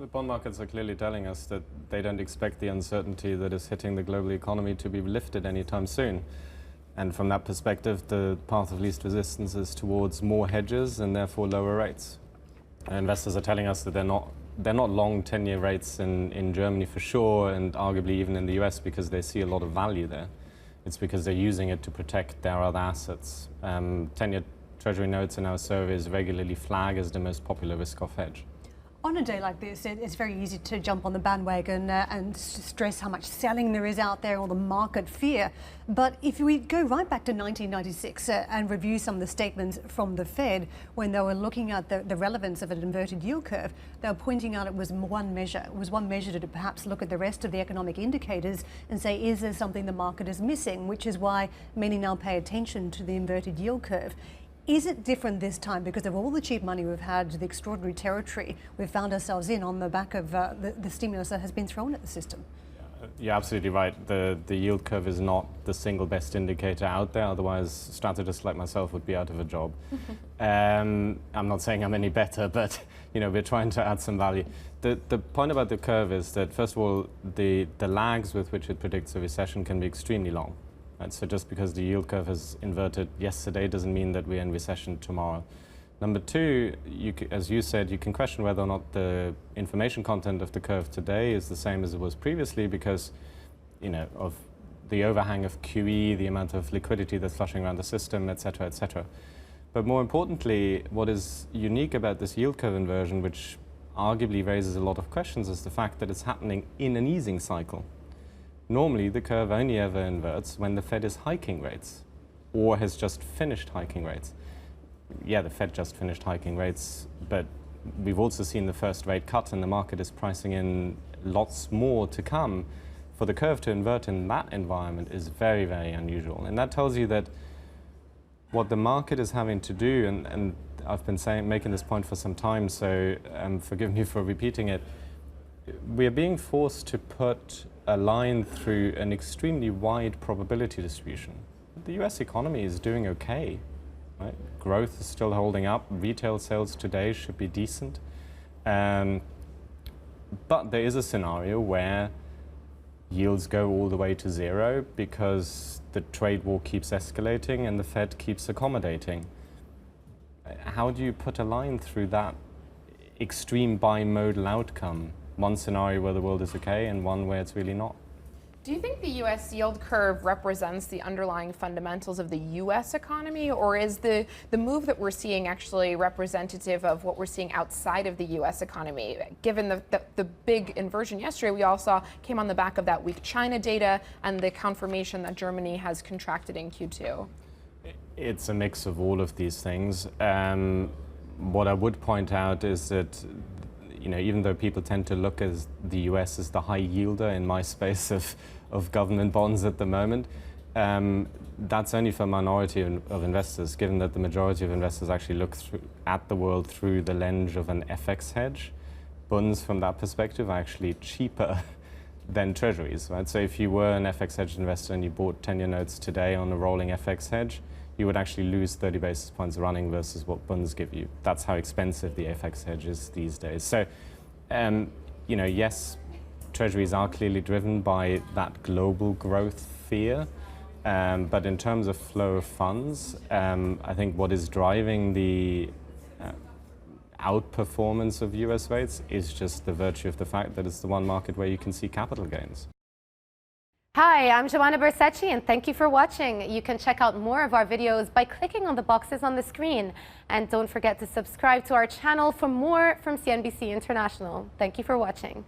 The bond markets are clearly telling us that they don't expect the uncertainty that is hitting the global economy to be lifted anytime soon. And from that perspective, the path of least resistance is towards more hedges and therefore lower rates. And investors are telling us that they're not long 10-year rates in Germany for sure, and arguably even in the US, because they see a lot of value there. It's because they're using it to protect their other assets. 10-year Treasury notes in our surveys regularly flag as the most popular risk-off hedge. On a day like this, it's very easy to jump on the bandwagon and stress how much selling there is out there, or the market fear. But if we go right back to 1996 and review some of the statements from the Fed when they were looking at the relevance of an inverted yield curve, they were pointing out it was one measure. It was one measure to perhaps look at the rest of the economic indicators and say, is there something the market is missing? Which is why many now pay attention to the inverted yield curve. Is it different this time because of all the cheap money we've had, the extraordinary territory we've found ourselves in on the back of the stimulus that has been thrown at the system? You're absolutely right. The yield curve is not the single best indicator out there. Otherwise, strategists like myself would be out of a job. I'm not saying I'm any better, but we're trying to add some value. The point about the curve is that, first of all, the lags with which it predicts a recession can be extremely long. So just because the yield curve has inverted yesterday doesn't mean that we're in recession tomorrow. Number two, as you said, you can question whether or not the information content of the curve today is the same as it was previously because, of the overhang of QE, the amount of liquidity that's flushing around the system, et cetera, et cetera. But more importantly, what is unique about this yield curve inversion, which arguably raises a lot of questions, is the fact that it's happening in an easing cycle. Normally, the curve only ever inverts when the Fed is hiking rates or has just finished hiking rates. Yeah, the Fed just finished hiking rates, but we've also seen the first rate cut and the market is pricing in lots more to come. For the curve to invert in that environment is very, very unusual. And that tells you that what the market is having to do, and I've been making this point for some time, so forgive me for repeating it, we are being forced to put a line through an extremely wide probability distribution. The US economy is doing okay, right? Growth is still holding up. Retail sales today should be decent. But there is a scenario where yields go all the way to zero because the trade war keeps escalating and the Fed keeps accommodating. How do you put a line through that extreme bimodal outcome? One scenario where the world is okay and one where it's really not. Do you think the U.S. yield curve represents the underlying fundamentals of the U.S. economy, or is the move that we're seeing actually representative of what we're seeing outside of the U.S. economy? Given the big inversion yesterday we all saw came on the back of that weak China data and the confirmation that Germany has contracted in Q2. It's a mix of all of these things. What I would point out is that even though people tend to look as the US as the high yielder in my space of government bonds at the moment, that's only for a minority of investors, given that the majority of investors actually look at the world through the lens of an FX hedge. Bonds from that perspective are actually cheaper than treasuries, right? So if you were an FX hedge investor and you bought 10-year notes today on a rolling FX hedge, you would actually lose 30 basis points running versus what bonds give you. That's how expensive the FX hedge is these days. So, yes, treasuries are clearly driven by that global growth fear. But in terms of flow of funds, I think what is driving the outperformance of US rates is just the virtue of the fact that it's the one market where you can see capital gains. Hi, I'm Joanna Bersecci, and thank you for watching. You can check out more of our videos by clicking on the boxes on the screen. And don't forget to subscribe to our channel for more from CNBC International. Thank you for watching.